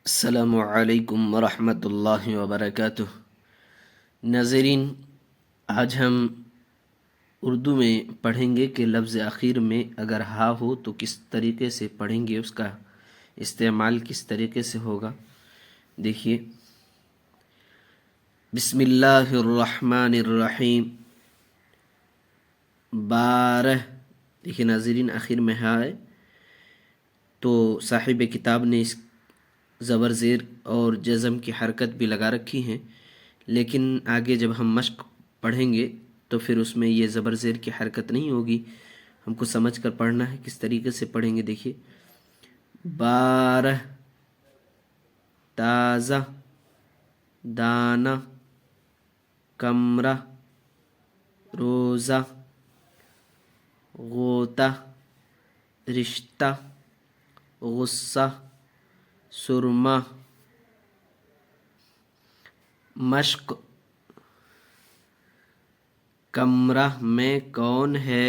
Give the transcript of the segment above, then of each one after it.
السلام علیکم ورحمۃ اللہ وبرکاتہ۔ ناظرین، آج ہم اردو میں پڑھیں گے کہ لفظ آخر میں اگر ہا ہو تو کس طریقے سے پڑھیں گے، اس کا استعمال کس طریقے سے ہوگا۔ دیکھیے، بسم اللہ الرحمن الرحیم۔ بارہ، دیکھیے ناظرین، آخر میں ہا ہے تو صاحب کتاب نے اس زبر زیر اور جزم کی حرکت بھی لگا رکھی ہیں، لیکن آگے جب ہم مشق پڑھیں گے تو پھر اس میں یہ زبر زیر کی حرکت نہیں ہوگی، ہم کو سمجھ کر پڑھنا ہے کس طریقے سے پڑھیں گے۔ دیکھیے، بارہ، تازہ، دانہ، کمرہ، روزہ، غوطہ، رشتہ، غصہ، سرما، مشق، کمرہ میں کون ہے،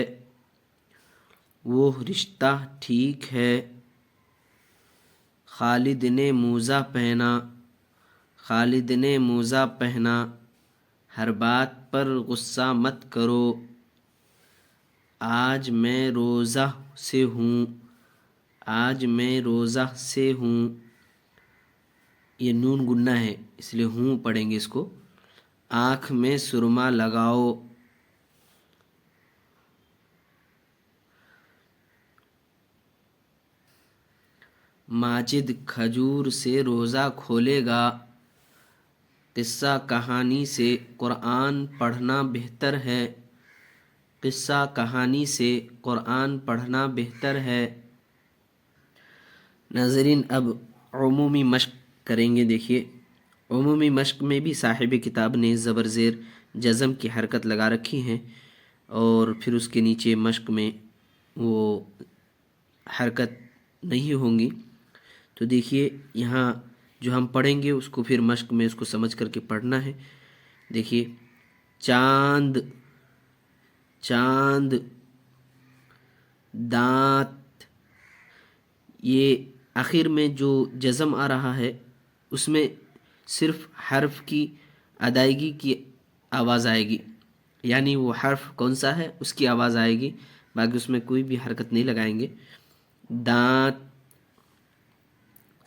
وہ رشتہ ٹھیک ہے، خالد نے موزہ پہنا، خالد نے موزہ پہنا، ہر بات پر غصہ مت کرو، آج میں روزہ سے ہوں، آج میں روزہ سے ہوں۔ یہ نون گنہ ہے اس لیے ہوں پڑھیں گے اس کو۔ آنکھ میں سرما لگاؤ، ماجد کھجور سے روزہ کھولے گا، قصہ کہانی سے قرآن پڑھنا بہتر ہے، قصہ کہانی سے قرآن پڑھنا بہتر ہے۔ ناظرین، اب عمومی مشق کریں گے۔ دیکھیے، عمومی مشق میں بھی صاحب کتاب نے زبر زیر جزم کی حرکت لگا رکھی ہیں، اور پھر اس کے نیچے مشق میں وہ حرکت نہیں ہوں گی۔ تو دیکھیے، یہاں جو ہم پڑھیں گے اس کو پھر مشق میں اس کو سمجھ کر کے پڑھنا ہے۔ دیکھیے، چاند، چاند، دانت، یہ آخر میں جو جزم آ رہا ہے اس میں صرف حرف کی ادائیگی کی آواز آئے گی، یعنی وہ حرف کون سا ہے اس کی آواز آئے گی، باقی اس میں کوئی بھی حرکت نہیں لگائیں گے۔ دانت،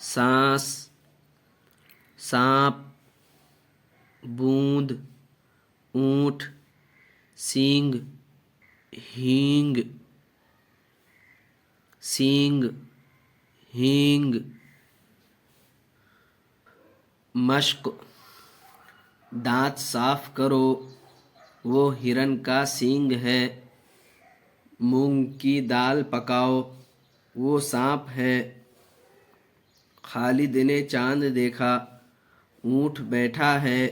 سانس، سانپ، بوند، اونٹ، سینگ، ہینگ، سینگ، ہینگ، مشق، دانت صاف کرو، وہ ہرن کا سینگ ہے، مونگ کی دال پکاؤ، وہ سانپ ہے، خالد نے چاند دیکھا، اونٹ بیٹھا ہے،